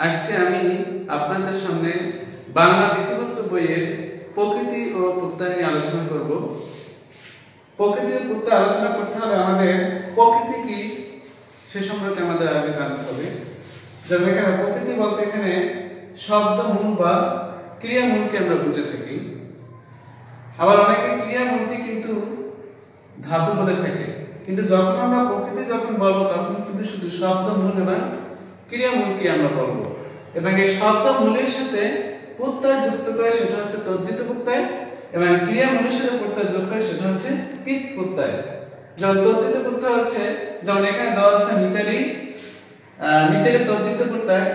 আজকে আমি আপনাদের সামনে বাংলা দ্বিতীয়পত্র বইয়ের প্রকৃতি ও প্রত্যয় নিয়ে আলোচনা করব। প্রকৃতি ও প্রত্যয় আলোচনা করতে হলে আমাদের প্রকৃতি কি সে সম্পর্কে আমাদের আগে জানতে হবে। যেমন এখানে প্রকৃতি বলতে এখানে শব্দ মূল বা ক্রিয়া মূলকে আমরা বুঝে থাকি। আবার অনেকে ক্রিয়া মূলকে কিন্তু ধাতু বলে থাকে, কিন্তু যখন আমরা প্রকৃতি যখন বলবো তখন কিন্তু শুধু শব্দ মূল এবং ক্রিয়া মূলকে আমরা বলবো, এবং এই শব্দ মূলের সাথে প্রত্যয় যুক্ত করে সেটা হচ্ছে তদ্ধিত প্রত্যয়, এবং ক্রিয়া মূলের সাথে প্রত্যয় যোগ করে সেটা হচ্ছে কৃত প্রত্যয়। যেমন তদ্ধিত প্রত্যয় হচ্ছে, যেমন এখানে দেওয়া আছে মিতালি, মিতালি তদ্ধিত প্রত্যয়,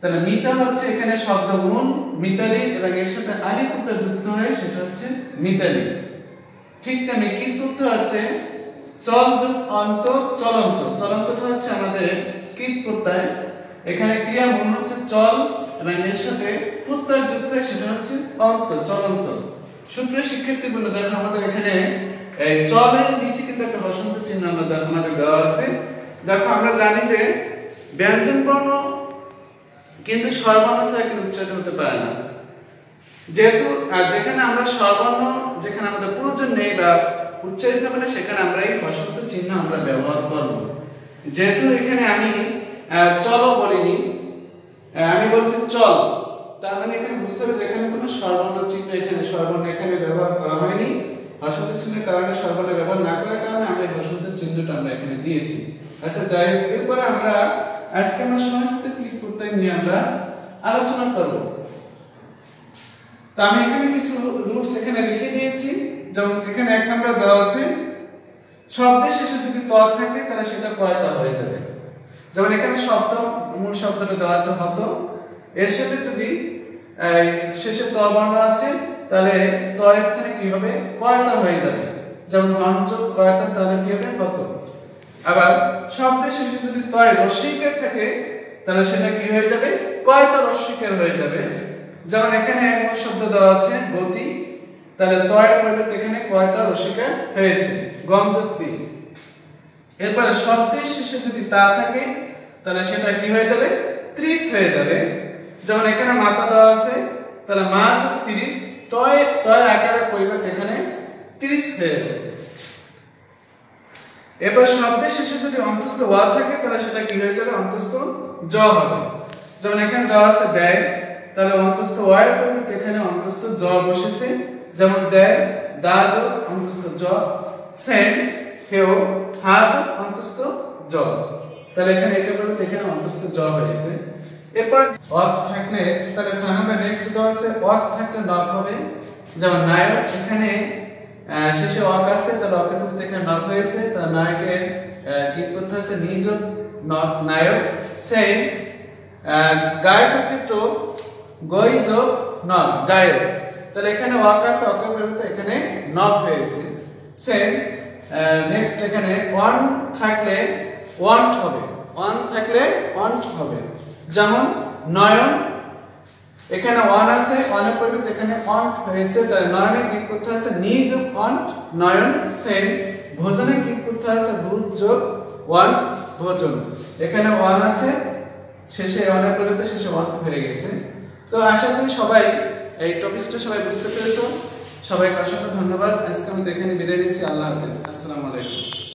তাহলে মিতা হচ্ছে এখানে শব্দ মূল মিতালি এবং এর সাথে আলি প্রত্যয় যুক্ত হয়ে সেটা হচ্ছে মিতালি। ঠিক তেমনি কৃত প্রত্যয় হচ্ছে চল যোগ অন্ত চলন্ত, চলন্তটা হচ্ছে আমাদের কৃত প্রত্যয়। এখানে ক্রিয়া মূল হচ্ছে চল এবং এর সাথে প্রত্যয় যুক্ত হয়ে সেটা হচ্ছে অন্ত চলন্ত। সুপ্রিয় শিক্ষার্থীবৃন্দ, দেখো আমাদের এখানে এই চলের নিচে কিন্তু একটা হসন্ত চিহ্ন আমাদের দেওয়া আছে। দেখো আমরা জানি যে ব্যঞ্জন বর্ণ কিন্তু স্বরবর্ণ ছাড়া কিন্তু উচ্চারিত হতে পারে না। যেহেতু যেখানে আমরা স্বরবর্ণ যেখানে আমাদের প্রয়োজন নেই বা উচ্চারিত হবে না, সেখানে আমরা এই হসন্ত চিহ্ন আমরা ব্যবহার করব। যেহেতু এখানে আমি চলো বলিনি, আমি বলছি চল, তার মানে এখানে বুঝতে হবে যে এখানে কোনো স্বরবর্ণ চিহ্ন এখানে ব্যবহার করা হয়নি। হসন্ত চিহ্নের কারণে স্বরবর্ণ ব্যবহার না করার কারণে আমরা এই হসন্ত চিহ্নটা আমরা এখানে দিয়েছি। আচ্ছা, যাই হোক, এরপরে আমরা আজকে আমরা সংস্কৃত কৃত প্রত্যয় নিয়ে আমরা আলোচনা করব। তো আমি এখানে কিছু রুলস এখানে লিখে দিয়েছি। যেমন এখানে এক নাম্বার দেওয়া আছে শব্দের শেষে যদি ত থাকে তাহলে সেটা কয়তা হয়ে যাবে। যেমন এখানে শব্দ মূল শব্দটা দেওয়া আছে হত, এর সাথে যদি শেষে ত বর্ণ আছে তাহলে ত স্থানে কি হবে, কয়তা হয়ে যাবে। যেমন হনযোগ কয়তা, তাহলে কি হবে, হত। আবার শব্দের শেষে যদি তয় রস্যইকার থাকে তাহলে সেটা কি হয়ে যাবে, কয়তা রস্যইকার হয়ে যাবে। যেমন এখানে মূল শব্দ দেওয়া আছে গতি, তাহলে তয়ের পরিবর্তে এখানে কয়তা রস্যইকার হয়েছে, গমযুক্তি। এরপরে শব্দের শেষে যদি তা থাকে তাহলে সেটা কি হয়ে যাবে, ত্রিশ হয়ে যাবে। যেমন এখানে মাথা দেওয়া আছে, তাহলে মা যোগ 30, তয়ের আকারের পরিবর্তে এখানে 30 হয়ে গেছে। এরপর শব্দের শেষে যদি অন্তস্থ ওয়া থাকে তাহলে সেটা কি হয়ে যাবে, অন্তস্থ জ হবে। যেমন এখানে দেওয়া আছে দেয়, তাহলে অন্তস্থ ওয়া এর পরিবর্তে এখানে অন্তস্থ জ বসেছে। যেমন দেয় দা যোগ অন্তস্থ জ, সেন হেও হা যোগ অন্তস্থ জ, তাহলে এখানে এটা পরিবর্তে এখানে অন্তস্থ জ হয়েছে। এরপর অ থাকলে তাহলে 6 নম্বর নেক্সট দেওয়া আছে অ থাকলে নক হবে। যেমন নায়ক, এখানে শেষে অক আছে, তাহলে অকের পরিবর্তে এখানে নক হয়েছে, তাহলে নায়কের কি করতে হয়েছে, নিযোগ নক নায়ক। সেই গায়কের ক্ষেত্রে গই যোগ নক গায়ক, তাহলে এখানে অক আছে, অকের পরিবর্তে এখানে নক হয়েছে। সেই নেক্সট এখানে ওয়ান থাকলে ওয়ান্ট হবে, ওয়ান থাকলে ওয়ান্ট হবে। যেমন নয়ন, এখানে ওয়ান আছে, ওয়ানের পরিবর্তে এখানে ওয়ান্ট হয়েছে, তাহলে নয়নে কি করতে আছে, নি যোগ ওয়ান্ট নয়ন। সেম ভোজনে কি করতে আছে, ভূত যোগ ওয়ান ভোজন, এখানে ওয়ান আছে, শেষে ওয়ানের পরিবর্তে শেষে ওয়ান হয়ে গেছে। তো আশা করি সবাই এই টপিকটা সবাই বুঝতে পেরেছো। সবাইকে অসংখ্য ধন্যবাদ। আজকে আমি এখানে বিদায় নিচ্ছি। আল্লাহ হাফেজ, আসসালামু আলাইকুম।